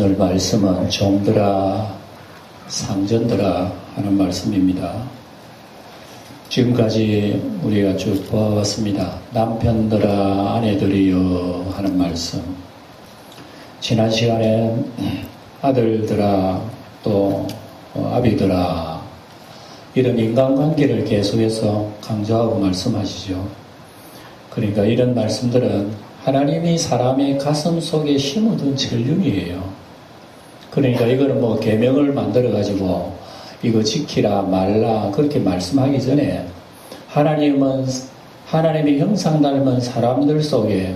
오늘 말씀은 종들아 상전들아 하는 말씀입니다. 지금까지 우리가 쭉 보아왔습니다. 남편들아 아내들이여 하는 말씀. 지난 시간에 아들들아 또 아비들아 이런 인간관계를 계속해서 강조하고 말씀하시죠. 그러니까 이런 말씀들은 하나님이 사람의 가슴 속에 심어둔 전륜이에요. 그러니까 이거는 뭐 계명을 만들어가지고 이거 지키라 말라 그렇게 말씀하기 전에 하나님은 하나님의 형상 닮은 사람들 속에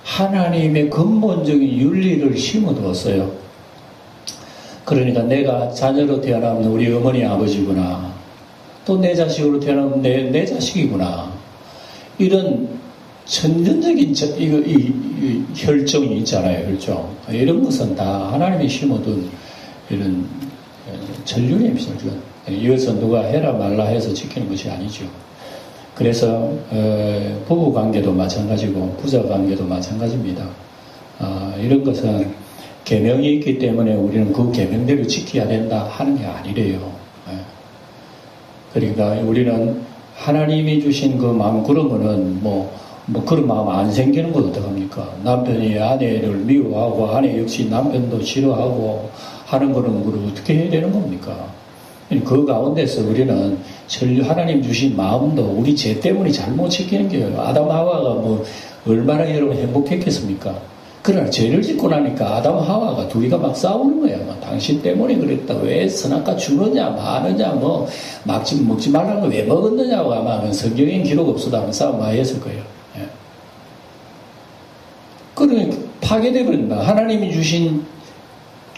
하나님의 근본적인 윤리를 심어두었어요. 그러니까 내가 자녀로 태어나면 우리 어머니 아버지구나, 또 내 자식으로 태어나면 내 자식이구나, 이런 천연적인 이 혈종이 있잖아요. 혈종. 이런 것은 다 하나님이 심어둔 이런 전륜입니다. 이것은 누가 해라 말라 해서 지키는 것이 아니죠. 그래서 부부관계도 마찬가지고 부자관계도 마찬가지입니다. 이런 것은 계명이 있기 때문에 우리는 그 계명대로 지켜야 된다 하는 게 아니래요. 그러니까 우리는 하나님이 주신 그 마음, 그러면은 뭐 그런 마음 안 생기는 건 어떡합니까? 남편이 아내를 미워하고 아내 역시 남편도 싫어하고 하는 거는 그걸 어떻게 해야 되는 겁니까? 그 가운데서 우리는 하나님 주신 마음도 우리 죄 때문에 잘못 지키는 거예요. 아담 하와가 뭐 얼마나 여러분 행복했겠습니까? 그러나 죄를 짓고 나니까 아담 하와가 둘이가 막 싸우는 거예요. 뭐 당신 때문에 그랬다. 왜 선악과 주느냐 마느냐 뭐 먹지 말라는 거 왜 먹었느냐고 아마 성경엔 기록 없어도 아마 싸움 많이 했을 거예요. 그러니까 파괴돼 버린다. 하나님이 주신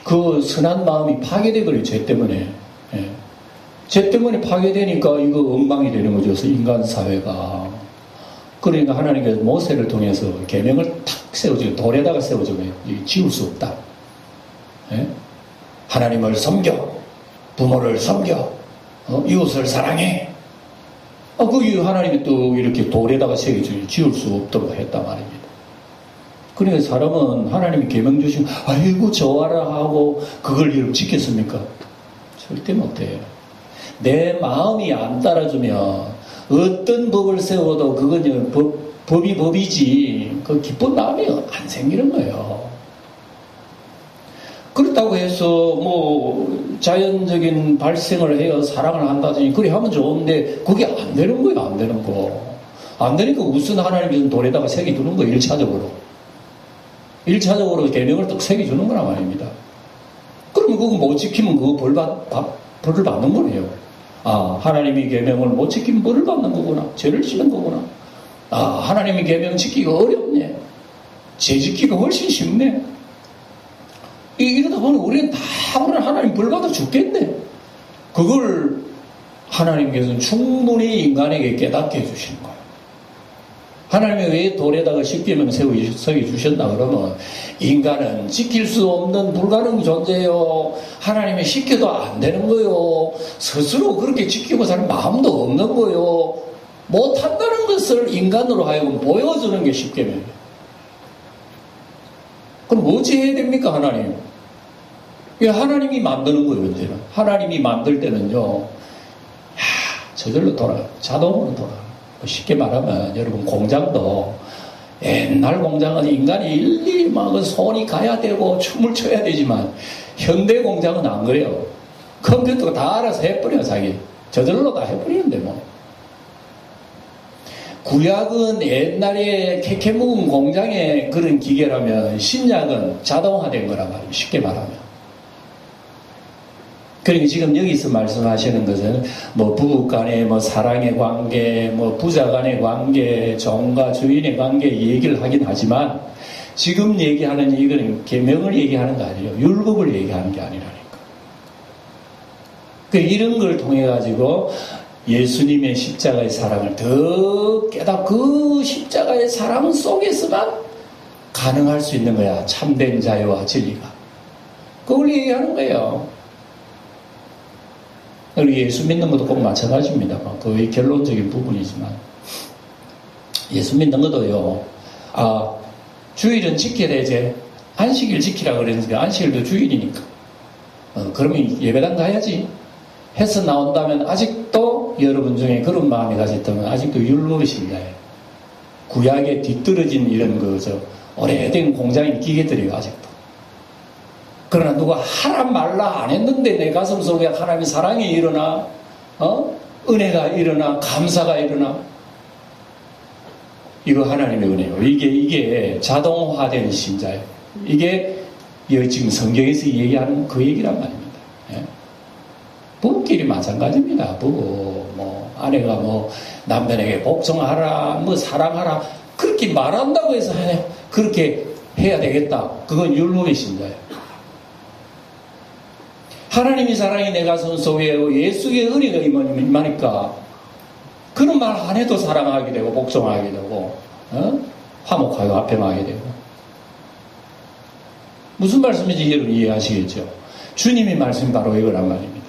그 선한 마음이 파괴돼 버려요. 죄 때문에. 죄 때문에 파괴되니까 이거 엉망이 되는 거죠. 인간 사회가. 그러니까 하나님께서 모세를 통해서 계명을 탁 세워줘요. 돌에다가 세워줘요. 지울 수 없다. 하나님을 섬겨, 부모를 섬겨, 이웃을 사랑해. 그게 하나님이 또 이렇게 돌에다가 새겨줘요. 지울 수 없도록 했단 말입니다. 그러니까 사람은 하나님이 계명 주시면 아이고 좋아라 하고 그걸 이렇게 지켰습니까? 절대 못해요. 내 마음이 안 따라주면 어떤 법을 세워도 그건 법이 법이지 그 기쁜 마음이 안 생기는 거예요. 그렇다고 해서 뭐 자연적인 발생을 해요. 사랑을 한다든지 그래 하면 좋은데 그게 안 되는 거예요. 안 되는 거. 안 되니까 우선 하나님이 돌에다가 새겨두는 거예요. 1차적으로 계명을 딱 새겨주는 거란 말입니다. 그러면 그거 못 지키면 그거 벌을 받는 거네요. 하나님이 계명을 못 지키면 벌을 받는 거구나. 죄를 지는 거구나. 하나님이 계명 지키기가 어렵네. 죄 지키기가 훨씬 쉽네. 이러다 보니 우리는 다 하나님 벌 받아 죽겠네. 그걸 하나님께서는 충분히 인간에게 깨닫게 해주시는 거예요. 하나님이 왜 돌에다가 십계명 새겨주셨나 그러면 인간은 지킬 수 없는 불가능 존재요. 하나님이 시켜도 안 되는 거요. 스스로 그렇게 지키고 사는 마음도 없는 거요. 못한다는 것을 인간으로 하여금 보여주는 게 십계명이에요. 그럼 어찌 해야 됩니까 하나님? 하나님이 만드는 거예요. 이제는 하나님이 만들 때는요 저절로 돌아가요. 자동으로 돌아가요. 쉽게 말하면 여러분 공장도 옛날 공장은 인간이 일일이 막 손이 가야 되고 춤을 춰야 되지만 현대 공장은 안 그래요. 컴퓨터가 다 알아서 해버려요. 자기 저절로 다 해버리는데 뭐. 구약은 옛날에 캐캐 묵은 공장의 그런 기계라면 신약은 자동화된 거란 말이에요. 쉽게 말하면. 그러니까 지금 여기서 말씀하시는 것은 뭐 부부 간의 뭐 사랑의 관계, 뭐 부자 간의 관계, 종과 주인의 관계 얘기를 하긴 하지만 지금 얘기하는 이거는 계명을 얘기하는 거 아니에요. 율법을 얘기하는 게 아니라니까. 그러니까 이런 걸 통해 가지고 예수님의 십자가의 사랑을 더 깨닫고 그 십자가의 사랑 속에서만 가능할 수 있는 거야. 참된 자유와 진리가. 그걸 얘기하는 거예요. 예수 믿는 것도 꼭 마찬가지입니다. 거의 결론적인 부분이지만 예수 믿는 것도요. 주일은 지켜야 되지. 안식일 지키라 그랬는데 안식일도 주일이니까. 그러면 예배당 가야지. 해서 나온다면 아직도 여러분 중에 그런 마음이 가졌다면 아직도 율법의 신자예요. 구약에 뒤떨어진 이런 오래된 공장인 기계들이에요, 아직도. 그러나 누가 하라 말라 안 했는데 내 가슴 속에 하나님의 사랑이 일어나, 은혜가 일어나, 감사가 일어나. 이거 하나님의 은혜예요. 이게 자동화된 신자예요. 이게 지금 성경에서 얘기하는 그 얘기란 말입니다. 예? 부부끼리 마찬가지입니다. 부부, 아내가 남편에게 복종하라, 사랑하라, 그렇게 말한다고 해서 그렇게 해야 되겠다. 그건 율법의 신자예요. 하나님이 사랑이 내 가슴 속에 예수의 은혜가 임하니까 그런 말 안 해도 사랑하게 되고 복종하게 되고 화목하고 화평하게 되고. 무슨 말씀인지 여러분 이해하시겠죠? 주님의 말씀이 바로 이거란 말입니다.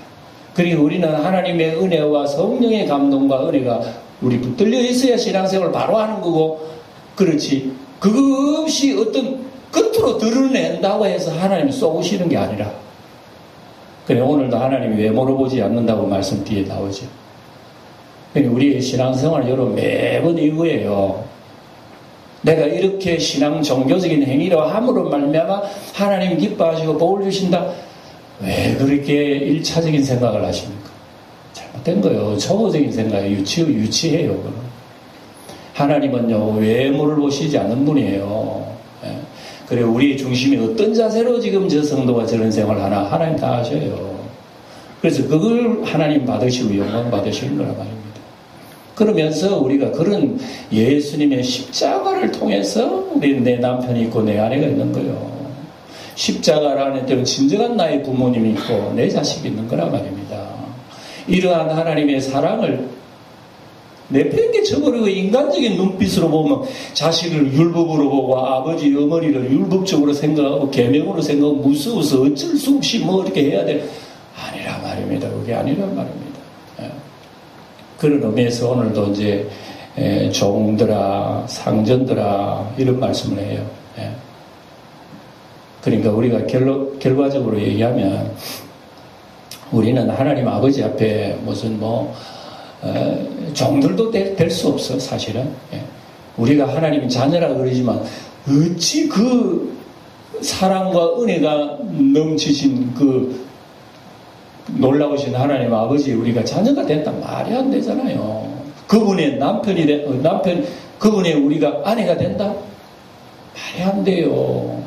그리고 우리는 하나님의 은혜와 성령의 감동과 은혜가 우리 붙들려 있어야 신앙생활을 바로 하는 거고, 그렇지 그거 없이 어떤 겉으로 드러낸다고 해서 하나님이 쏘시는 게 아니라, 그래 오늘도 하나님이 외모로 보지 않는다고 말씀 뒤에 나오죠. 그러니까 우리의 신앙생활 여러분 매번 이거예요. 내가 이렇게 신앙 종교적인 행위로 함으로 말미암아 하나님 기뻐하시고 복을 주신다. 왜 그렇게 1차적인 생각을 하십니까? 잘못된 거예요. 초보적인 생각이 유치해요. 하나님은요 외모를 보시지 않는 분이에요. 그래 우리의 중심이 어떤 자세로 지금 저 성도가 저런 생활을 하나 하나님 다 아셔요. 그래서 그걸 하나님 받으시고 영광 받으시는 거란 말입니다. 그러면서 우리가 그런 예수님의 십자가를 통해서 우리 내 남편이 있고 내 아내가 있는 거예요. 십자가라는 때는 진정한 나의 부모님이 있고 내 자식이 있는 거란 말입니다. 이러한 하나님의 사랑을 내팽개쳐버리고 인간적인 눈빛으로 보면 자식을 율법으로 보고 아버지 어머니를 율법적으로 생각하고 계명으로 생각하고 무서워서 어쩔 수 없이 이렇게 해야 돼. 아니란 말입니다. 그게 아니란 말입니다. 그런 의미에서 오늘도 이제 종들아 상전들아 이런 말씀을 해요. 그러니까 우리가 결과적으로 얘기하면 우리는 하나님 아버지 앞에 무슨 종들도 될 수 없어 사실은. 우리가 하나님 자녀라 그러지만 어찌 그 사랑과 은혜가 넘치신 그 놀라우신 하나님 아버지 우리가 자녀가 됐다 말이 안 되잖아요. 그분의 그분의 우리가 아내가 된다? 말이 안 돼요.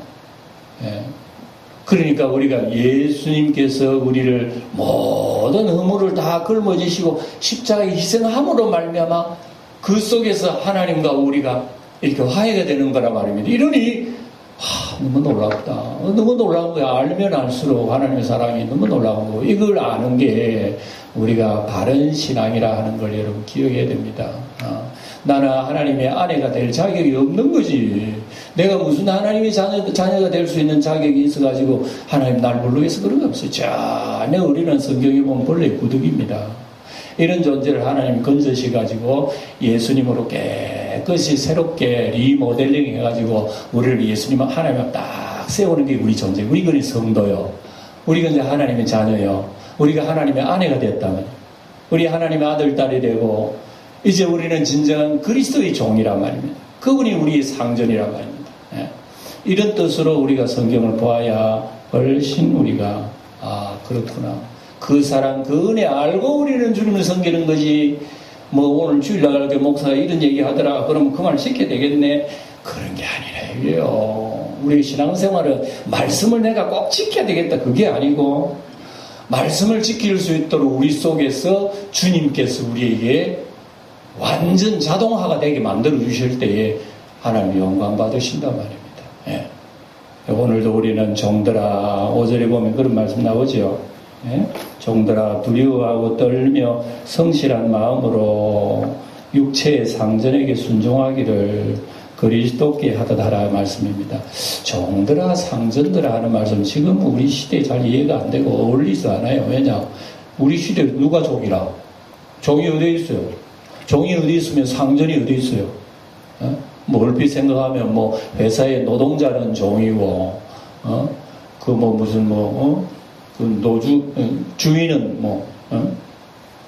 그러니까 우리가 예수님께서 우리를 모든 허물을 다 걸머지시고 십자가에 희생함으로 말미암아 그 속에서 하나님과 우리가 이렇게 화해가 되는 거란 말입니다. 이러니 너무 놀랍다. 너무 놀라운 거야. 알면 알수록 하나님의 사랑이 너무 놀라운 거고, 이걸 아는 게 우리가 바른 신앙이라 하는 걸 여러분 기억해야 됩니다. 나는 하나님의 아내가 될 자격이 없는 거지. 내가 무슨 하나님의 자녀가 될 수 있는 자격이 있어가지고 하나님 날 부르겠어 그런 거 없어요. 전혀 우리는 성경에 보면 본래 구득입니다. 이런 존재를 하나님 건져시가지고 예수님으로 깨끗이 새롭게 리모델링 해가지고 우리를 예수님 하나님 딱 세우는 게 우리 존재. 우리가 성도요. 우리가 이제 하나님의 자녀요. 우리가 하나님의 아내가 됐다면 우리 하나님의 아들, 딸이 되고 이제 우리는 진정한 그리스도의 종이란 말입니다. 그분이 우리의 상전이란 말입니다. 이런 뜻으로 우리가 성경을 보아야 훨씬 우리가 그렇구나. 그 사랑, 그 은혜 알고 우리는 주님을 섬기는 거지. 오늘 주일날 목사가 이런 얘기 하더라. 그러면 그 말 지켜야 되겠네. 그런 게 아니라 이게요. 우리 신앙생활은 말씀을 내가 꼭 지켜야 되겠다. 그게 아니고 말씀을 지킬 수 있도록 우리 속에서 주님께서 우리에게 완전 자동화가 되게 만들어 주실 때에 하나님 영광 받으신단 말입니다. 오늘도 우리는 종들아 5절에 보면 그런 말씀 나오죠. 종들아 두려워하고 떨며 성실한 마음으로 육체의 상전에게 순종하기를 그리스도께 하듯 하라 말씀입니다. 종들아 상전들아 하는 말씀 지금 우리 시대에 잘 이해가 안 되고 어울리지 않아요. 왜냐? 우리 시대에 누가 종이라? 종이 어디 있어요? 종이 어디 있으면 상전이 어디 있어요? 얼핏 생각하면 회사의 노동자는 종이고 그 노주, 주인은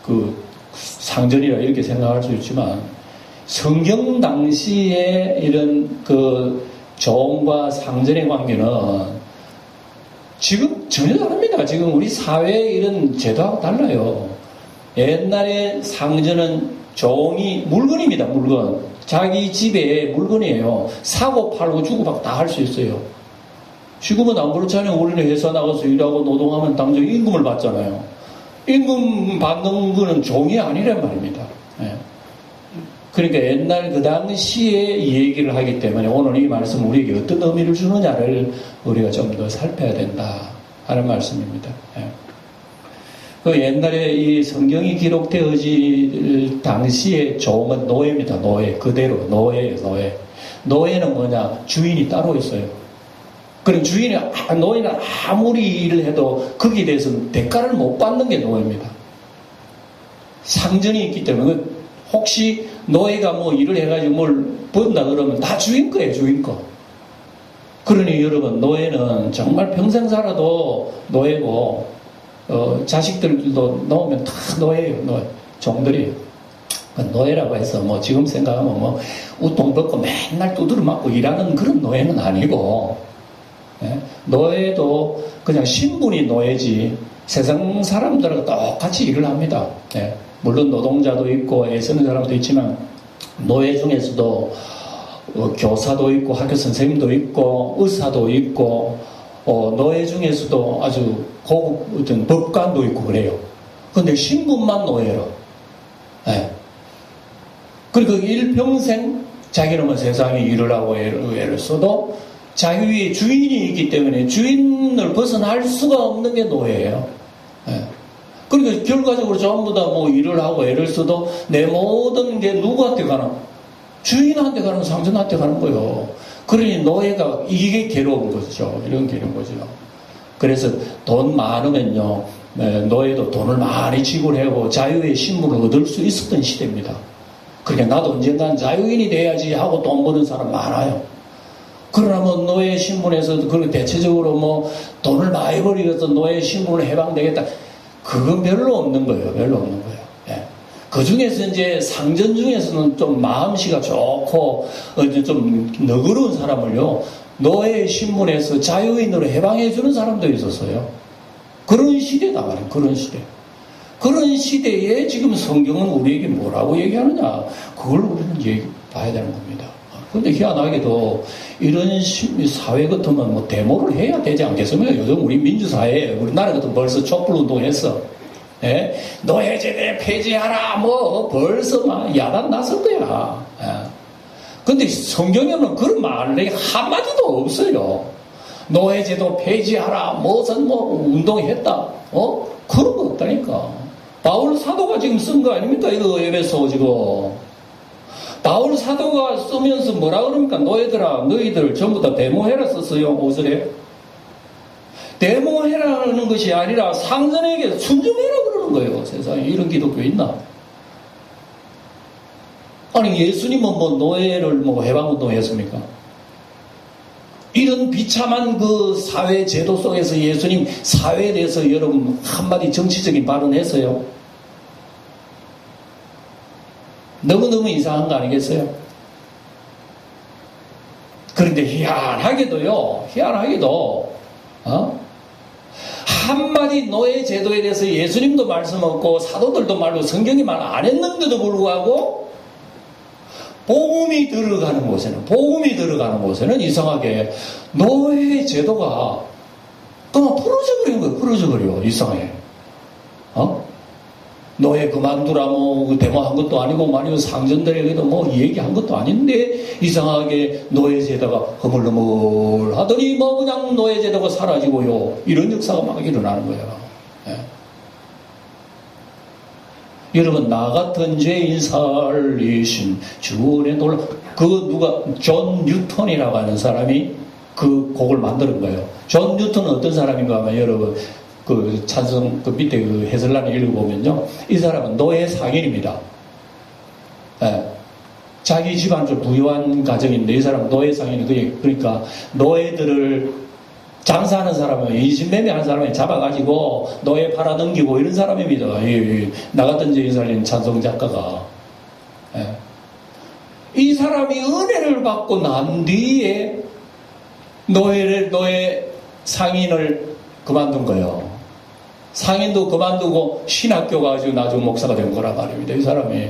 그 상전이라 이렇게 생각할 수 있지만, 성경 당시에 이런 그 종과 상전의 관계는 지금 전혀 다릅니다. 지금 우리 사회의 이런 제도하고 달라요. 옛날에 상전은 종이 물건입니다. 물건. 자기 집에 물건이에요. 사고 팔고 주고받고 다 할 수 있어요. 지금은 안 그렇잖아요. 우리는 회사 나가서 일하고 노동하면 당장 임금을 받잖아요. 임금 받는 거는 종이 아니란 말입니다. 예. 그러니까 옛날 그 당시에 이 얘기를 하기 때문에 오늘 이 말씀 우리에게 어떤 의미를 주느냐를 우리가 좀 더 살펴야 된다 하는 말씀입니다. 예. 그 옛날에 이 성경이 기록되어질 당시에 종은 노예입니다. 노예. 그대로 노예예요. 노예. 노예는 뭐냐? 주인이 따로 있어요. 그럼 노예는 아무리 일을 해도 거기에 대해서는 대가를 못 받는 게 노예입니다. 상전이 있기 때문에 혹시 노예가 뭐 일을 해가지고 뭘 번다 그러면 다 주인 거예요. 주인 거. 그러니 여러분 노예는 정말 평생 살아도 노예고 자식들도 넣으면 다 노예예요. 노예. 종들이에요. 노예라고 해서 뭐 지금 생각하면 뭐 우통 벗고 맨날 두드려 맞고 일하는 그런 노예는 아니고, 예? 노예도 그냥 신분이 노예지 세상 사람들하고 똑같이 일을 합니다. 예? 물론 노동자도 있고 애쓰는 사람도 있지만 노예 중에서도 교사도 있고 학교 선생님도 있고 의사도 있고 노예 중에서도 아주 고급 어떤 법관도 있고 그래요. 근데 신분만 노예로. 예. 그리고 일평생 자기는 뭐 세상에 일을 하고 애를 써도 자기의 주인이 있기 때문에 주인을 벗어날 수가 없는 게 노예예요. 예. 그러니까 결과적으로 전부 다 뭐 일을 하고 애를 써도 내 모든 게 누구한테 가나? 주인한테 가는, 상전한테 가는 거예요. 그러니 노예가 이게 괴로운 거죠. 이런 괴로운 거죠. 그래서 돈 많으면요, 노예도 돈을 많이 지불하고 자유의 신분을 얻을 수 있었던 시대입니다. 그러니까 나도 언젠간 자유인이 돼야지 하고 돈 버는 사람 많아요. 그러나 뭐 노예 신분에서 그렇게 대체적으로 뭐 돈을 많이 벌이면서 노예 신분을 해방되겠다. 그건 별로 없는 거예요. 별로 없는 거예요. 예. 그 중에서 이제 상전 중에서는 좀 마음씨가 좋고 좀 너그러운 사람을요, 노예 신분에서 자유인으로 해방해주는 사람도 있었어요. 그런 시대다 말이에요. 그런 시대. 그런 시대에 지금 성경은 우리에게 뭐라고 얘기하느냐, 그걸 우리는 봐야 되는 겁니다. 근데 희한하게도 이런 사회 같으면 뭐 데모를 해야 되지 않겠습니까? 요즘 우리 민주사회에 우리나라 같은 벌써 촛불 운동했어. 예? 노예제대 폐지하라 뭐 벌써 막 야단 났을 거야. 예. 근데 성경에는 그런 말이 한마디도 없어요. 노예제도 폐지하라 무슨 뭐 운동했다. 그런 거 없다니까. 바울 사도가 지금 쓴 거 아닙니까? 이거 에베소 지금. 바울 사도가 쓰면서 뭐라 그럽니까? 노예들아, 너희들 전부 다 데모해라 썼어요. 5절에. 데모해라는 것이 아니라 상전에게 순종해라 그러는 거예요. 세상에 이런 기독교 있나? 아니 예수님은 뭐 노예를 뭐 해방운동 했습니까? 이런 비참한 그 사회 제도 속에서 예수님 사회에 대해서 여러분 한마디 정치적인 발언했어요? 너무너무 이상한 거 아니겠어요? 그런데 희한하게도 한마디 노예 제도에 대해서 예수님도 말씀 없고 사도들도 말고 성경이 말 안 했는데도 불구하고 복음이 들어가는 곳에는 이상하게 노예 제도가 그만 풀어져 버린 거예요. 이상하게. 노예 그만두라 뭐 데모한 것도 아니고 말이고 상전들에게도 뭐 얘기한 것도 아닌데 이상하게 노예 제도가 허물허물 하더니 뭐 그냥 노예 제도가 사라지고요. 이런 역사가 막 일어나는 거예요. 예. 여러분 나 같은 죄인 살리신 주원의 놀라 누가 존 뉴턴이라고 하는 사람이 그 곡을 만드는 거예요. 존 뉴턴은 어떤 사람인가 하면 여러분 그 찬성 그 밑에 그 해설란을 읽어보면요, 이 사람은 노예 상인입니다. 예. 자기 집안 좀 부유한 가정인데 이 사람은 노예 상인이 그러니까 노예들을 장사하는 사람은 인신매매하는 사람이 잡아가지고 노예 팔아 넘기고 이런 사람입니다. 나 같은 저기 살린 찬송 작가가. 이 사람이 은혜를 받고 난 뒤에 노예 상인을 그만둔 거예요. 상인도 그만두고 신학교 가지고 나중 목사가 된 거란 말입니다. 이 사람이.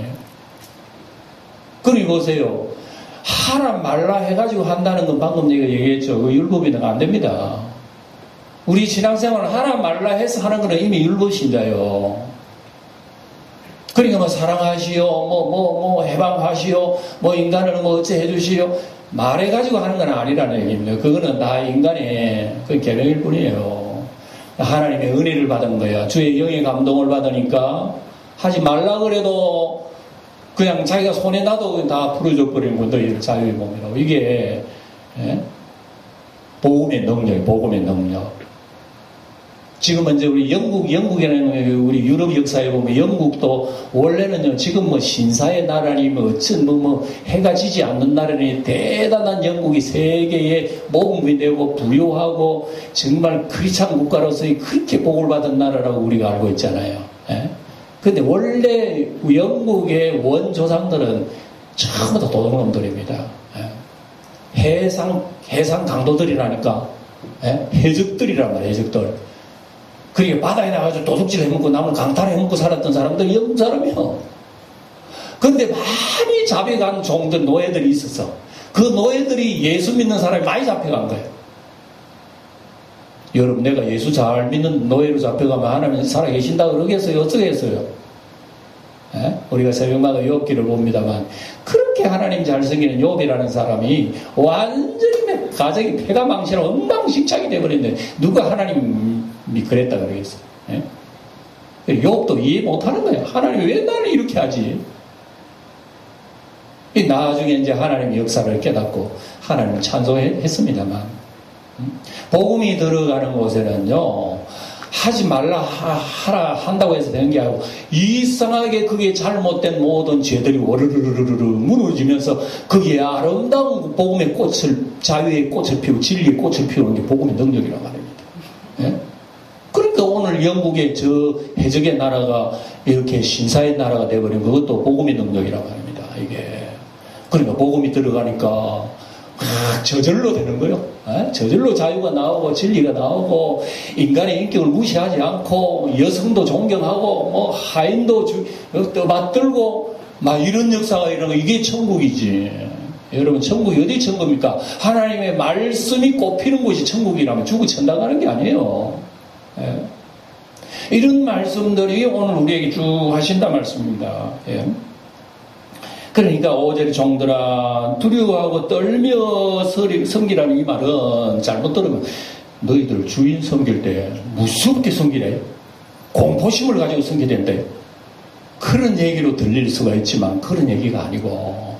그러니 보세요. 하라 말라 해가지고 한다는 건 방금 내가 얘기했죠. 그 율법이는 안 됩니다. 우리 신앙생활을 하라 말라 해서 하는 건 이미 율법신자요. 그러니까 뭐 사랑하시오, 뭐 해방하시오, 뭐 인간을 뭐 어째 해주시오 말해가지고 하는 건 아니라는 얘기입니다. 그거는 다 인간의 그 계명일 뿐이에요. 하나님의 은혜를 받은 거야. 주의 영의 감동을 받으니까 하지 말라 그래도 그냥 자기가 손에 놔도 다 풀어줘 버리는 건 너희들 자유의 몸이라고. 이게 복음의 능력이에요. 복음의 능력. 지금은 이제 우리 영국이라는 우리 유럽 역사에 보면 영국도 원래는요, 지금 뭐 신사의 나라니 뭐 어쩐 뭐 해가 지지 않는 나라니 대단한 영국이 세계에 모범이 되고 부유하고 정말 크리스찬 국가로서의 그렇게 복을 받은 나라라고 우리가 알고 있잖아요. 근데 원래 영국의 원조상들은 전부 다 도둑놈들입니다. 해상 강도들이라니까. 해적들이란 말이에요, 해적들. 그러니까 바다에 나가서 도둑질 해먹고 남을 강탈 해먹고 살았던 사람들이 영국 사람이요. 근데 많이 잡혀간 종들, 노예들이 있었어. 그 노예들이 예수 믿는 사람이 많이 잡혀간 거예요. 여러분, 내가 예수 잘 믿는 노예로 잡혀가면 하나님 살아계신다 그러겠어요? 어떻게 했어요? 우리가 새벽마다 욥기를 봅니다만, 그렇게 하나님 잘 섬기는 욥이라는 사람이 완전히 가정이 폐가 망신하고 엉망진창이 돼버렸는데 누가 하나님이 그랬다 그러겠어요? 욥도 이해 못하는 거예요. 하나님이 왜 나를 이렇게 하지? 나중에 이제 하나님의 역사를 깨닫고 하나님을 찬송했습니다만, 복음이 들어가는 곳에는요, 하지 말라 하라 한다고 해서 되는 게 아니고 이상하게 그게 잘못된 모든 죄들이 워르르르르르 무너지면서 그게 아름다운 복음의 꽃을, 자유의 꽃을 피우고 진리의 꽃을 피우는 게 복음의 능력이란 말입니다. 그러니까 오늘 영국의 저 해적의 나라가 이렇게 신사의 나라가 되어버린 그것도 복음의 능력이란 말입니다. 이게. 그러니까 복음이 들어가니까 저절로 되는 거예요. 저절로 자유가 나오고 진리가 나오고 인간의 인격을 무시하지 않고 여성도 존경하고 뭐 하인도 맞들고 막 이런 역사가 일어나고 이게 천국이지. 여러분, 천국이 어디 천국입니까? 하나님의 말씀이 꼽히는 곳이 천국이라면 죽어 천당 가는 게 아니에요. 이런 말씀들이 오늘 우리에게 쭉 하신다 말씀입니다. 그러니까 5절 종들아 두려워하고 떨며 섬기라는 이 말은 잘못 들으면 너희들 주인 섬길 때 무섭게 섬기래. 공포심을 가지고 섬겨야 된대. 그런 얘기로 들릴 수가 있지만 그런 얘기가 아니고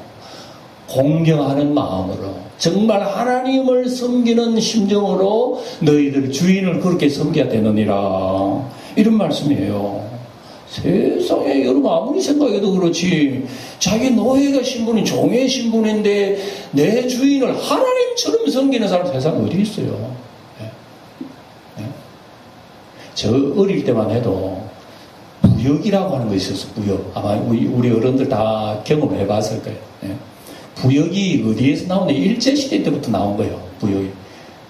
공경하는 마음으로 정말 하나님을 섬기는 심정으로 너희들 주인을 그렇게 섬겨야 되느니라. 이런 말씀이에요. 세상에 여러분 아무리 생각해도 그렇지 자기 노예가 신분이 종의 신분인데 내 주인을 하나님처럼 섬기는 사람 세상에 어디 있어요? 저 어릴 때만 해도 부역이라고 하는 거 있었어. 부역. 아마 우리 어른들 다 경험을 해봤을 거예요. 부역이 어디에서 나오냐? 일제시대 때부터 나온 거예요. 부역이.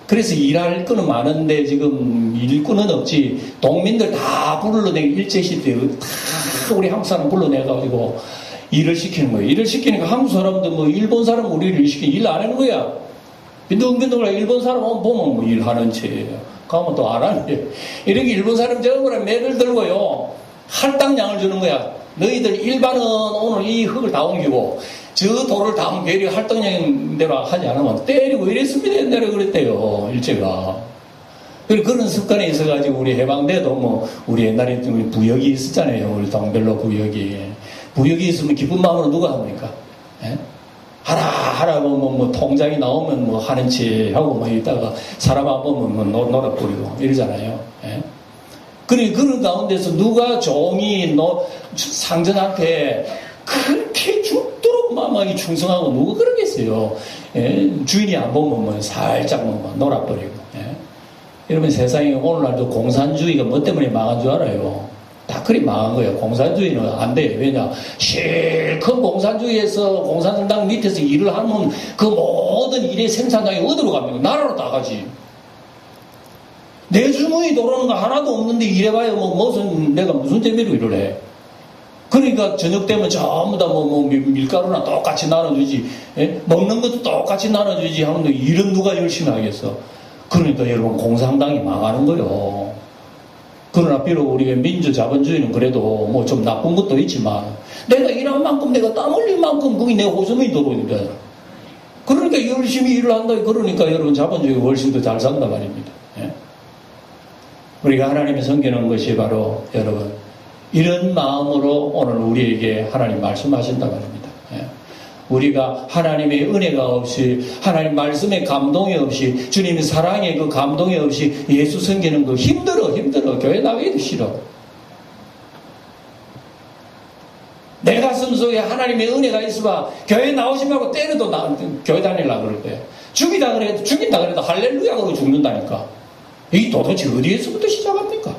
그래서 일할 거는 많은데 지금 일꾼은 없지. 동민들 다 불러내고 일제시대 다 우리 한국 사람 불러내가지고 일을 시키는 거예요. 일을 시키니까 한국 사람도 뭐 일본 사람 우리를 시키고 일 안 하는 거야. 빈둥빈둥 일본 사람 보면 뭐 일하는 채 가면 또 안 하는데 이렇게 일본 사람 저거랑 매를 들고요. 할당량을 주는 거야. 너희들 일반은 오늘 이 흙을 다 옮기고 저 돌을 다 옮겨 할당량대로 하지 않으면 때리고 이랬습니다. 옛날에 그랬대요. 일제가. 그런 습관이 있어가지고 우리 해방대도 뭐 우리 옛날에 우리 부역이 있었잖아요. 우리 동별로 부역이. 부역이 있으면 기쁜 마음으로 누가 합니까? 하라고 뭐 통장이 나오면 뭐 하는 체 하고 뭐 있다가 사람 안 보면 뭐 놀아버리고 이러잖아요. 그런 가운데서 누가 종이 상전한테 그렇게 죽도록 마음이 충성하고 누가 그러겠어요. 주인이 안 보면 뭐 살짝 뭐 놀아버리고. 여러분 세상에 오늘날도 공산주의가 뭐 때문에 망한 줄 알아요? 다 그리 망한 거예요. 공산주의는 안 돼요. 왜냐? 실컷 공산주의에서 공산당 밑에서 일을 하면 그 모든 일의 생산량이 어디로 갑니까? 나라로 다 가지. 내 주머니 돌아오는 거 하나도 없는데 일해봐야 내가 무슨 재미로 일을 해. 그러니까 저녁 되면 전부 다 밀가루나 똑같이 나눠주지. 예? 먹는 것도 똑같이 나눠주지 하는데 일은 누가 열심히 하겠어. 그러니까 여러분 공산당이 망하는 거요. 그러나 비록 우리의 민주자본주의는 그래도 뭐 좀 나쁜 것도 있지만 내가 일한 만큼 내가 땀 흘린 만큼 그게 내 호수문이 들어오는 거야. 그러니까 열심히 일을 한다. 그러니까 여러분 자본주의가 훨씬 더 잘 산단 말입니다. 예? 우리가 하나님이 섬기는 것이 바로 여러분 이런 마음으로 오늘 우리에게 하나님 말씀하신다 말입니다. 예. 우리가 하나님의 은혜가 없이 하나님 말씀의 감동이 없이 주님의 사랑의 그 감동이 없이 예수 섬기는 거 힘들어. 교회 나가기도 싫어. 내 가슴 속에 하나님의 은혜가 있어봐 교회 나오지 말고 때려도 교회 다니려고 그럴 때 죽인다 그래도 할렐루야 그러고 죽는다니까. 이게 도대체 어디에서부터 시작합니까?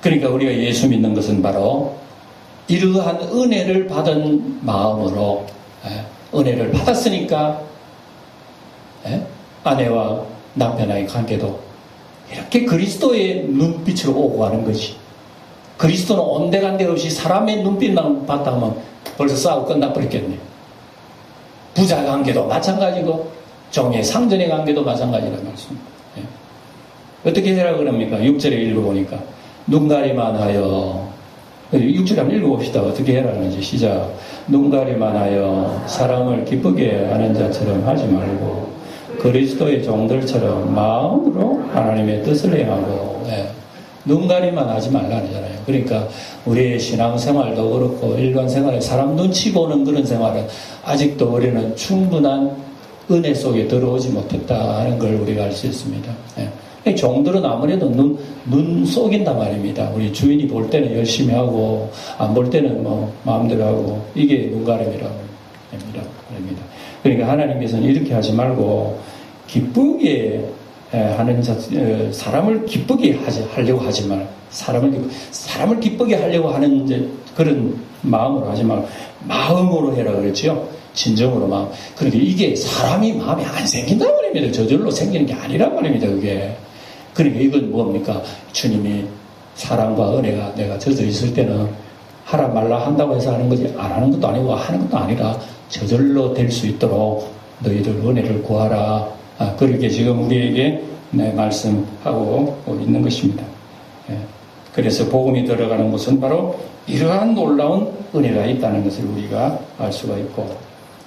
그러니까 우리가 예수 믿는 것은 바로 이러한 은혜를 받은 마음으로 은혜를 받았으니까 아내와 남편의 관계도 이렇게 그리스도의 눈빛으로 오고 가는 거지. 그리스도는 온데간데 없이 사람의 눈빛만 봤다 하면 벌써 싸우고 끝나버렸겠네. 부자 관계도 마찬가지고 종의 상전의 관계도 마찬가지라는 말씀입니다. 어떻게 해라 그럽니까? 6절에 읽어보니까 눈가리만 하여 6절에 한번 읽어봅시다. 어떻게 해라는지 시작. 눈가리만 하여 사람을 기쁘게 하는 자처럼 하지 말고 그리스도의 종들처럼 마음으로 하나님의 뜻을 행하고 눈가리만 하지 말라잖아요. 그러니까 우리의 신앙생활도 그렇고 일반 생활에 사람 눈치 보는 그런 생활은 아직도 우리는 충분한 은혜 속에 들어오지 못했다 하는 걸 우리가 알 수 있습니다. 종들은 아무래도 눈 속인단 말입니다. 우리 주인이 볼 때는 열심히 하고 안 볼 때는 마음대로 하고 이게 눈가림이라고 합니다. 그러니까 하나님께서는 이렇게 하지 말고 기쁘게 하는 사람을 기쁘게 하려고 하지 말. 사람을 기쁘게 하려고 하는 그런 마음으로 하지 말고 마음으로 해라 그랬죠. 진정으로 마음. 그러니까 이게 사람이 마음이 안 생긴단 말입니다. 저절로 생기는 게 아니란 말입니다. 그게. 그러니까 이건 뭡니까? 주님이 사랑과 은혜가 내가 젖어 있을 때는 하라 말라 한다고 해서 하는 거지 안 하는 것도 아니고 하는 것도 아니라 저절로 될 수 있도록 너희들 은혜를 구하라. 그렇게 지금 우리에게 말씀하고 있는 것입니다. 그래서 복음이 들어가는 것은 바로 이러한 놀라운 은혜가 있다는 것을 우리가 알 수가 있고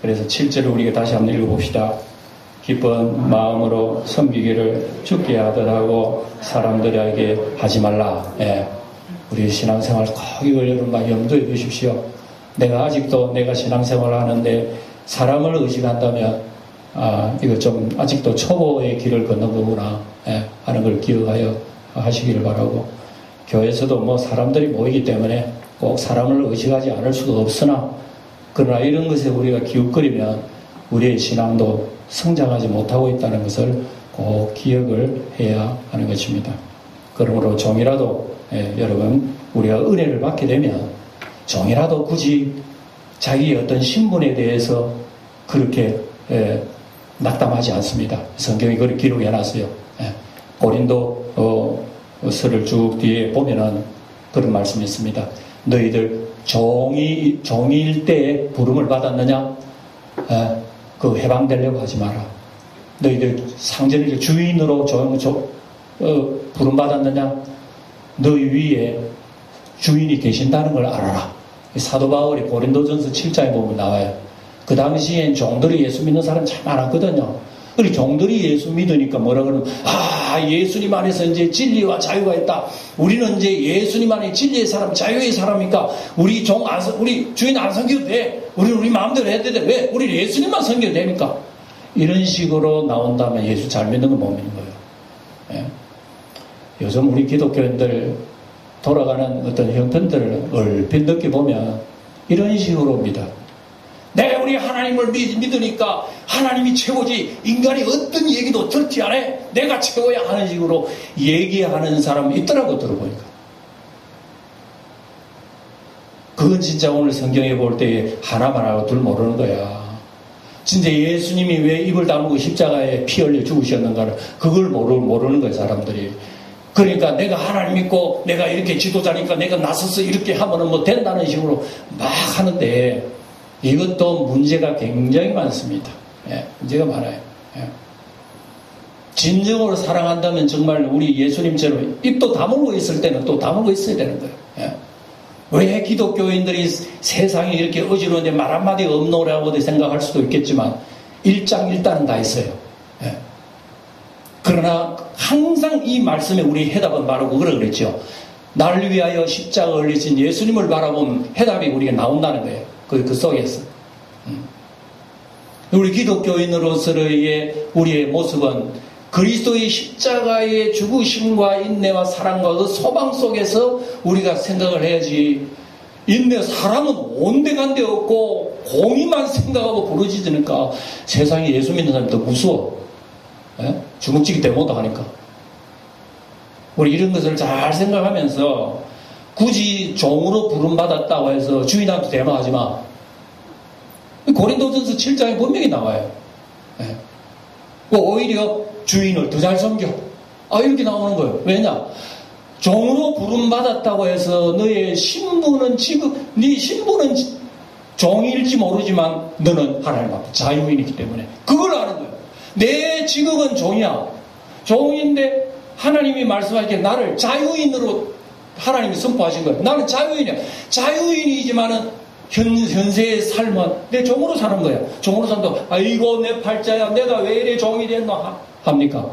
그래서 7절을 우리가 다시 한번 읽어봅시다. 기쁜 마음으로 섬기기를 주께 하듯 하고 사람들에게 하지 말라. 우리 신앙생활 꼭 이걸 여러분 염두에 두십시오. 내가 아직도 내가 신앙생활을 하는데 사람을 의식한다면 이거 좀 아직도 초보의 길을 걷는 거구나 하는 걸 기억하여 하시기를 바라고 교회에서도 사람들이 모이기 때문에 꼭 사람을 의식하지 않을 수가 없으나 그러나 이런 것에 우리가 기웃거리면 우리의 신앙도 성장하지 못하고 있다는 것을 꼭 기억을 해야 하는 것입니다. 그러므로 종이라도 여러분 우리가 은혜를 받게 되면 종이라도 굳이 자기의 어떤 신분에 대해서 그렇게 낙담하지 않습니다. 성경이 그렇게 기록해놨어요. 고린도서를 쭉 뒤에 보면은 그런 말씀이 있습니다. 너희들 종일 때 부름을 받았느냐? 그 해방되려고 하지 마라. 너희들 상전일 주인으로 부름 받았느냐? 너희 위에 주인이 계신다는 걸 알아라. 사도 바울이 고린도전서 7장에 보면 나와요. 그 당시엔 종들이 예수 믿는 사람 참 많았거든요. 그리고 종들이 예수 믿으니까 뭐라 그러면 예수님 안에서 이제 진리와 자유가 있다. 우리는 이제 예수님 안에 진리의 사람, 자유의 사람이니까 우리 주인 안 섬겨도 돼. 우리 마음대로 해도 돼. 왜? 우리 예수님만 섬겨도 되니까. 이런 식으로 나온다면 예수 잘 믿는 건 못 믿는 거예요. 요즘 우리 기독교인들 돌아가는 어떤 형편들을 얼핏 느껴보면 이런 식으로 옵니다. 내가 우리 하나님을 믿으니까 하나님이 최고지, 인간이 어떤 얘기도 들지 않아, 내가 최고야 하는 식으로 얘기하는 사람이 있더라고, 들어보니까. 그건 진짜 오늘 성경에 볼 때 하나만 하고 둘 모르는 거야. 진짜 예수님이 왜 입을 다물고 십자가에 피 흘려 죽으셨는가를 그걸 모르는 거야, 사람들이. 그러니까 내가 하나님 믿고 내가 이렇게 지도자니까 내가 나서서 이렇게 하면은 뭐 된다는 식으로 막 하는데, 이것도 문제가 굉장히 많습니다. 예, 문제가 많아요. 예. 진정으로 사랑한다면 정말 우리 예수님처럼 입도 다물고 있을 때는 또 다물고 있어야 되는 거예요. 예. 왜 기독교인들이 세상에 이렇게 어지러운데 말 한마디 없노라고 생각할 수도 있겠지만 일장일단은 다 있어요. 예. 그러나 항상 이 말씀에 우리 해답은 바로 그랬죠. 나를 위하여 십자가 흘리신 예수님을 바라보면 해답이 우리가 나온다는 거예요. 그 속에서. 우리 기독교인으로서의 우리의 모습은 그리스도의 십자가의 죽으심과 인내와 사랑과 그 소망 속에서 우리가 생각을 해야지. 사람은 온데간데 없고 공의만 생각하고 부르짖으니까 세상에 예수 믿는 사람이 더 무서워. 예? 주먹지기 대모도 하니까. 우리 이런 것을 잘 생각하면서 굳이 종으로 부름받았다고 해서 주인한테 대모하지 마. 고린도전서 7장에 분명히 나와요. 예. 오히려 주인을 더 잘 섬겨. 이렇게 나오는 거예요. 왜냐? 종으로 부름받았다고 해서 너의 신분은 네 신분은 종일지 모르지만 너는 하나님 앞에 자유인이기 때문에 그걸 아는 거예요. 내 직업은 종이야. 종인데 하나님이 말씀하시기에 나를 자유인으로 하나님이 선포하신 거예요. 나는 자유인이야. 자유인이지만은 현세의 삶은 내 종으로 사는 거야. 종으로 산다고 아이고 내 팔자야 내가 왜 이래 종이 됐나 합니까?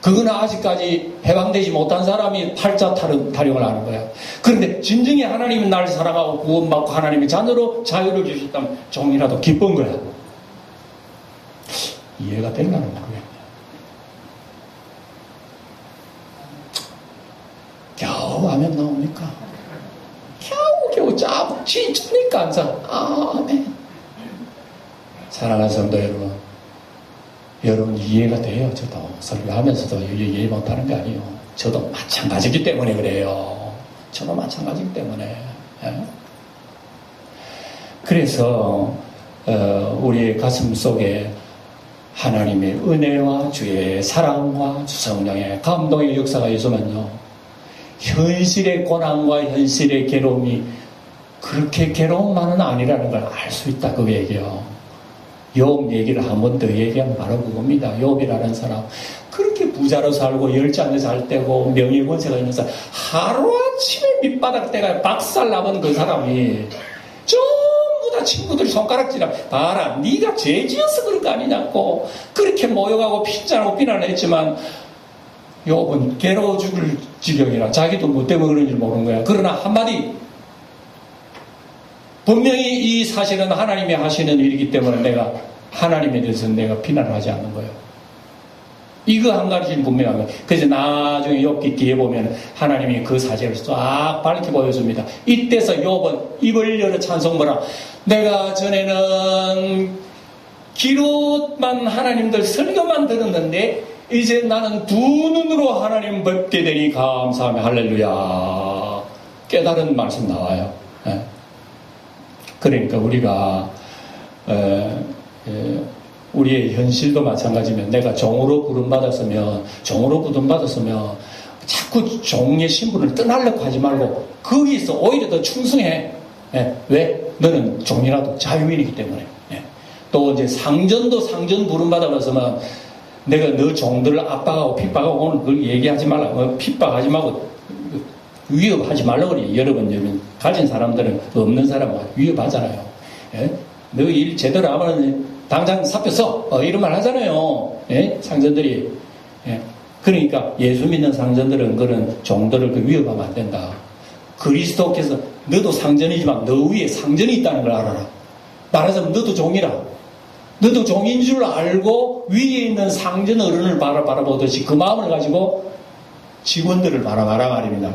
그거는 아직까지 해방되지 못한 사람이 팔자 타령을 하는 거야. 그런데 진정히 하나님이 나를 사랑하고 구원받고 하나님의 자녀로 자유를 주셨다면 종이라도 기쁜 거야. 이해가 되려는 거야. 겨우 하면 나옵니까? 겨우 진짜니까 항상 아멘. 사랑하는 성도 여러분 이해가 돼요. 저도 설교하면서도 이해 못하는 게 아니에요. 저도 마찬가지기 때문에 그래요. 저도 마찬가지기 때문에. 예? 그래서 우리의 가슴 속에 하나님의 은혜와 주의 사랑과 주 성령의 감동의 역사가 있으면요, 현실의 고난과 현실의 괴로움이 그렇게 괴로움만은 아니라는 걸 알 수 있다. 그 얘기요. 욥 얘기를 한 번 더 얘기하면 바로 그겁니다. 욥이라는 사람 그렇게 부자로 살고 열잔에 잘 때고 명예권세가 있는 사람, 하루아침에 밑바닥 때가 박살나본 그 사람이 전부 다 친구들이 손가락질하고 봐라 네가 죄지어서 그런 거 아니냐고 그렇게 모욕하고 핀잔하고 비난을 했지만 욥은 괴로워 죽을 지경이라 자기도 뭐 때문에 그런지 모르는 거야. 그러나 한마디, 분명히 이 사실은 하나님이 하시는 일이기 때문에 내가 하나님에 대해서 내가 비난을 하지 않는 거예요. 이거 한 가지는 분명한 거예요. 그래서 나중에 욥기 뒤에 보면 하나님이 그 사실을 싹 밝히 보여줍니다. 이때서 욥은 입을 열어 찬송하라. 내가 전에는 귀로만 하나님들 설교만 들었는데 이제 나는 두 눈으로 하나님 뵙게 되니 감사하며 할렐루야. 깨달은 말씀 나와요. 예. 그러니까 우리가 우리의 현실도 마찬가지면 내가 종으로 부름받았으면 자꾸 종의 신분을 떠나려고 하지 말고 거기서 오히려 더 충성해. 예. 왜? 너는 종이라도 자유인이기 때문에. 예. 또 이제 상전 부름받아서면 내가 너 종들을 압박하고 핍박하고 오늘 그걸 얘기하지 말라. 핍박하지 말고 위협하지 말라고 그래요. 여러분 가진 사람들은 없는 사람은 위협하잖아요. 예? 너 일 제대로 하면 당장 사표 써. 이런 말 하잖아요. 예? 상전들이. 예? 그러니까 예수 믿는 상전들은 그런 종들을 위협하면 안 된다. 그리스도께서 너도 상전이지만 너 위에 상전이 있다는 걸 알아라. 말하자면 너도 종이라. 너도 종인 줄 알고 위에 있는 상전 어른을 바라보듯이 그 마음을 가지고 직원들을 바라봐라 말입니다.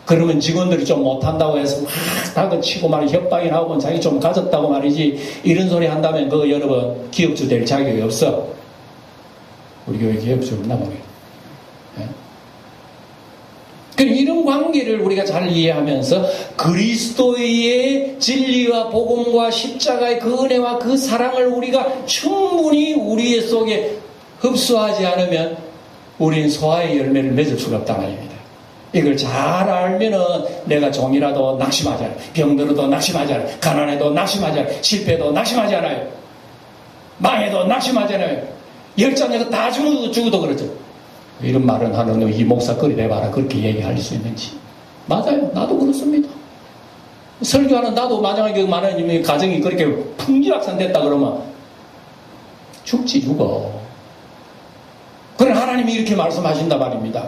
그러면 직원들이 좀 못한다고 해서 막 다그치고 말이지 협박이 나오면 자기 좀 가졌다고 말이지 이런 소리 한다면 그거 여러분 기업주 될 자격이 없어. 우리 교회 기업주 없나 모르겠어요. 이런 관계를 우리가 잘 이해하면서 그리스도의 진리와 복음과 십자가의 그 은혜와 그 사랑을 우리가 충분히 우리 속에 흡수하지 않으면 우리는 소화의 열매를 맺을 수가 없다 말입니다. 이걸 잘 알면은 내가 종이라도 낙심하지 않아요. 병들어도 낙심하지 않아요. 가난해도 낙심하지 않아요. 실패해도 낙심하지 않아요. 망해도 낙심하지 않아요. 열잔에서 다 죽어도 그렇죠. 이런 말은 하는 이 목사 거리 내봐라 그렇게 얘기할 수 있는지. 맞아요. 나도 그렇습니다. 설교하는 나도 마지막에 많은 가정이 그렇게 풍지박산됐다 그러면 죽지 죽어. 그러나 하나님이 이렇게 말씀하신다 말입니다.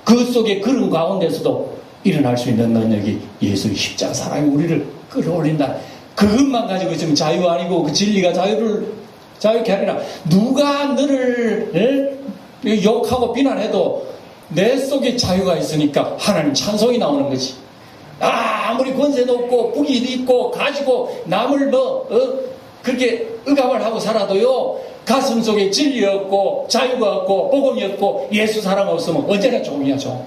그 속에 그런 가운데서도 일어날 수 있는 능력이 예수의 십자가 사랑이 우리를 끌어올린다. 그것만 가지고 있으면 자유 아니고 그 진리가 자유케 하리라. 누가 너를 욕하고 비난해도 내 속에 자유가 있으니까 하나님 찬송이 나오는 거지. 아무리 권세도 없고 뿌리도 있고 가지고 남을 그렇게 억압을 하고 살아도요 가슴 속에 진리 없고 자유가 없고 복음이 없고 예수 사랑 없으면 언제나 종이야. 종.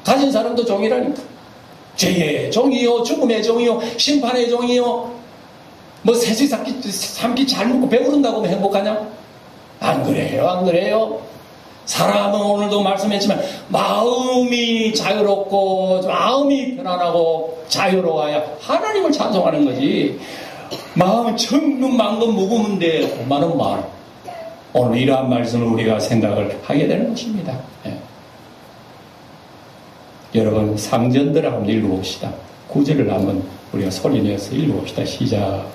가진 사람도 종이라니까. 죄의 종이요, 죽음의 종이요, 심판의 종이요. 뭐 새치 삼키 잘 먹고 배부른다고 행복하냐? 안 그래요, 안 그래요. 사람은 오늘도 말씀했지만 마음이 자유롭고 마음이 편안하고 자유로워야 하나님을 찬송하는 거지. 마음은 천근만근 무거운데 돈만은 많아. 오늘 이러한 말씀을 우리가 생각을 하게 되는 것입니다. 여러분 상전들을 한번 읽어봅시다. 구절을 한번 우리가 소리내서 읽어봅시다. 시작.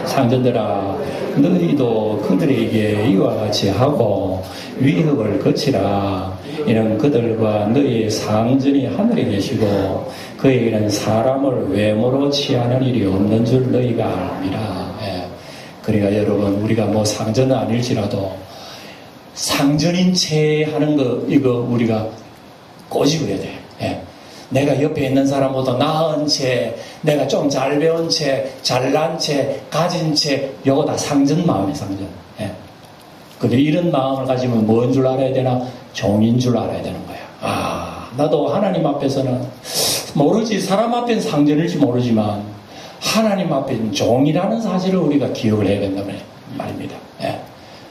상전들아 너희도 그들에게 이와 같이 하고 위협을 거치라. 이는 그들과 너희의 상전이 하늘에 계시고 그에게는 사람을 외모로 취하는 일이 없는 줄 너희가 압니다. 그러니까 여러분 우리가 뭐 상전은 아닐지라도 상전인 채 하는 거 이거 우리가 꼬집어야 돼. 내가 옆에 있는 사람보다 나은 채, 내가 좀 잘 배운 채, 잘난 채, 가진 채, 요거 다 상전 마음이에요, 상전. 근데 이런 마음을 가지면 뭔 줄 알아야 되나? 종인 줄 알아야 되는 거야. 나도 하나님 앞에서는 모르지, 사람 앞엔 상전일지 모르지만 하나님 앞엔 종이라는 사실을 우리가 기억을 해야 된다는 말입니다.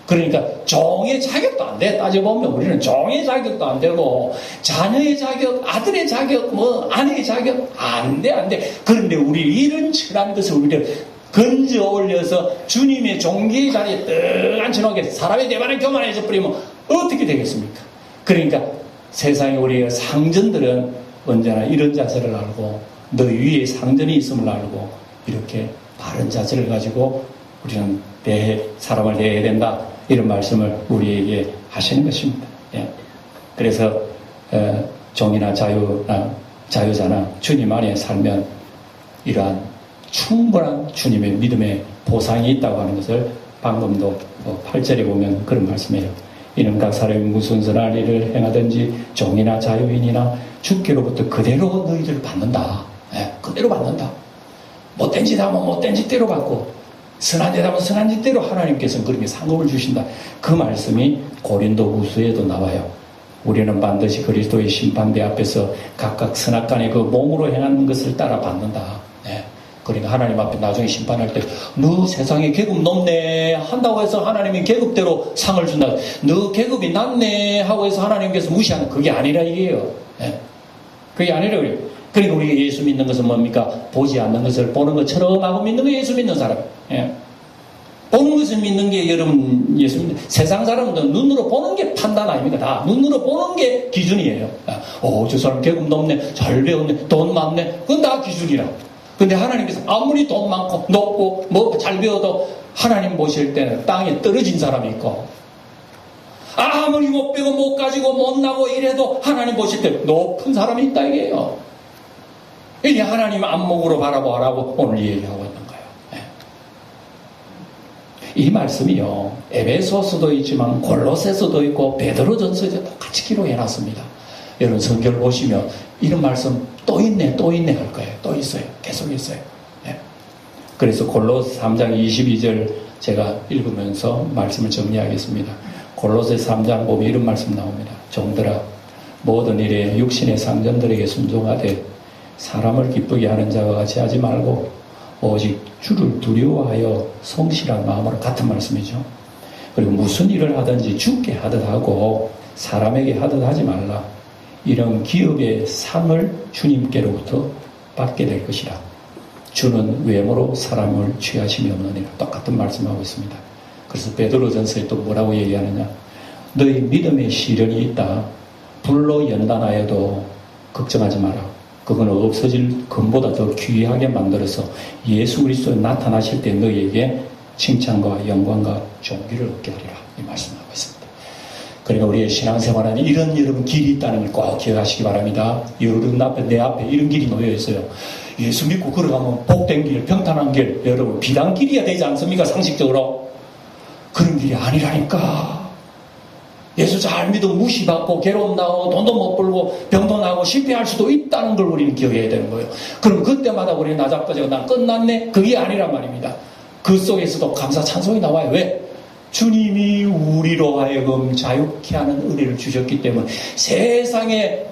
그러니까 종의 자격도 안 돼. 따져보면 우리는 종의 자격도 안 되고 자녀의 자격, 아들의 자격, 뭐 아내의 자격 안 돼. 그런데 우리 이런 천한 것을 우리를 건져 올려서 주님의 종기의 자리에 떡 앉혀놓게 사람의 대만에 교만해져 버리면 어떻게 되겠습니까? 그러니까 세상에 우리의 상전들은 언제나 이런 자세를 알고 너 위에 상전이 있음을 알고 이렇게 바른 자세를 가지고 우리는 사람을 대해야 된다. 이런 말씀을 우리에게 하시는 것입니다. 그래서 종이나 자유자나 주님 안에 살면 이러한 충분한 주님의 믿음의 보상이 있다고 하는 것을 방금도 8절에 보면 그런 말씀이에요. 이는 각 사람이 무슨 선한 일을 행하든지 종이나 자유인이나 주께로부터 그대로 너희들을 받는다. 그대로 받는다. 못된 짓 하면 못된 짓대로 받고 선한 짓 하면 선한 짓대로 하나님께서는 그렇게 상급을 주신다. 그 말씀이 고린도 후서에도 나와요. 우리는 반드시 그리스도의 심판대 앞에서 각각 선악간의 그 몸으로 행하는 것을 따라 받는다. 그러니까 하나님 앞에 나중에 심판할 때 너 세상에 계급 높네 한다고 해서 하나님이 계급대로 상을 준다. 너 계급이 낮네 하고 해서 하나님께서 무시하는 그게 아니라 이게요. 그게 아니라 그래요. 그러니까 우리가 예수 믿는 것은 뭡니까? 보지 않는 것을 보는 것처럼 하고 믿는 게 예수 믿는 사람. 보는 것을 믿는 게 여러분 예수 믿는 세상 사람들은 눈으로 보는 게 판단 아닙니까? 다 눈으로 보는 게 기준이에요. 저 사람 계급 높네, 잘 배웠네, 돈 많네, 그건 다 기준이라. 근데 하나님께서 아무리 돈 많고 높고 뭐 잘 배워도 하나님 보실 때는 땅에 떨어진 사람이 있고 아무리 못 배고 못 가지고 못 나고 이래도 하나님 보실 때 높은 사람이 있다 이게요. 이게 하나님 안목으로 바라보라고 오늘 얘기하고 있는 거예요. 이 말씀이요 에베소서도 있지만 골로새서도 있고 베드로전서에도 똑같이 기록해놨습니다. 여러분 성경을 보시면 이런 말씀 또 있네 할 거예요. 또 있어요. 계속 있어요. 예. 그래서 골로새 3장 22절 제가 읽으면서 말씀을 정리하겠습니다. 골로새 3장 보면 이런 말씀 나옵니다. 종들아, 모든 일에 육신의 상전들에게 순종하되 사람을 기쁘게 하는 자와 같이 하지 말고 오직 주를 두려워하여 성실한 마음으로, 같은 말씀이죠. 그리고 무슨 일을 하든지 주께 하듯 하고 사람에게 하듯 하지 말라. 이런 기업의 상을 주님께로부터 받게 될 것이라. 주는 외모로 사람을 취하심이 없느니라. 똑같은 말씀하고 있습니다. 그래서 베드로전서에 또 뭐라고 얘기하느냐. 너희 믿음에 시련이 있다. 불로 연단하여도 걱정하지 마라. 그건 없어질 금보다 더 귀하게 만들어서 예수 그리스도에 나타나실 때 너희에게 칭찬과 영광과 존귀를 얻게 하리라. 이 말씀하고 있습니다. 그러니까 우리의 신앙생활에는 이런 여러분 길이 있다는 걸 꼭 기억하시기 바랍니다. 여러분 앞에, 내 앞에 이런 길이 놓여 있어요. 예수 믿고 걸어가면 복된 길, 평탄한 길, 여러분 비단길이야 되지 않습니까? 상식적으로. 그런 길이 아니라니까. 예수 잘 믿으면 무시받고 괴로움 나고 돈도 못 벌고 병도 나고 실패할 수도 있다는 걸 우리는 기억해야 되는 거예요. 그럼 그때마다 우리는 나자빠지고 난 끝났네? 그게 아니란 말입니다. 그 속에서도 감사 찬송이 나와요. 왜? 주님이 우리로 하여금 자유케 하는 은혜를 주셨기 때문에 세상에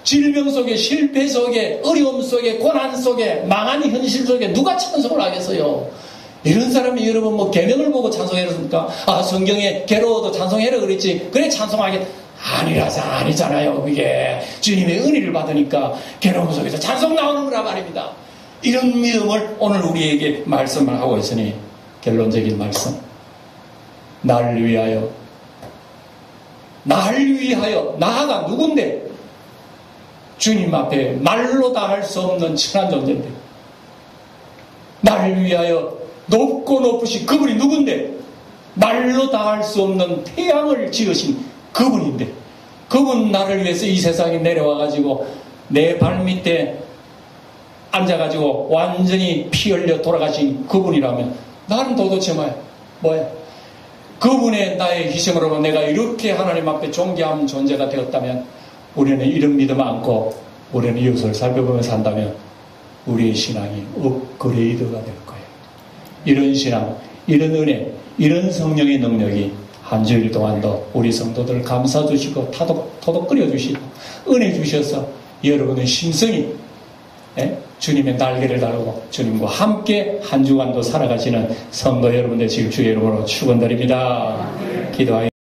질병 속에 실패 속에 어려움 속에 고난 속에 망한 현실 속에 누가 찬송을 하겠어요? 이런 사람이 여러분 뭐 계명을 보고 찬송해줬습니까? 아, 성경에 괴로워도 찬송해라 그랬지. 그래 찬송하게 아니잖아요. 그게 주님의 은혜를 받으니까 괴로움 속에서 찬송 나오는 거란 말입니다. 이런 믿음을 오늘 우리에게 말씀을 하고 있으니 결론적인 말씀. 나를 위하여 나가 누군데? 주님 앞에 말로 다 할 수 없는 천한 존재인데 나를 위하여 높고 높으신 그분이 누군데? 말로 다 할 수 없는 태양을 지으신 그분인데 그분 나를 위해서 이 세상에 내려와가지고 내 발밑에 앉아가지고 완전히 피 흘려 돌아가신 그분이라면 나는 도대체 뭐야? 그분의 나의 희생으로 내가 이렇게 하나님 앞에 존귀한 존재가 되었다면 우리는 이런 믿음 안고 우리는 이웃을 살펴보면서 산다면 우리의 신앙이 업그레이드가 될 거예요. 이런 신앙, 이런 은혜, 이런 성령의 능력이 한 주일 동안도 우리 성도들을 감싸 주시고 토독 끓여 주시고 은혜 주셔서 여러분의 심성이 주님의 날개를 달고 주님과 함께 한 주간도 살아가시는 성도 여러분들 지금 주의 이름으로 축원드립니다. 기도하겠습니다.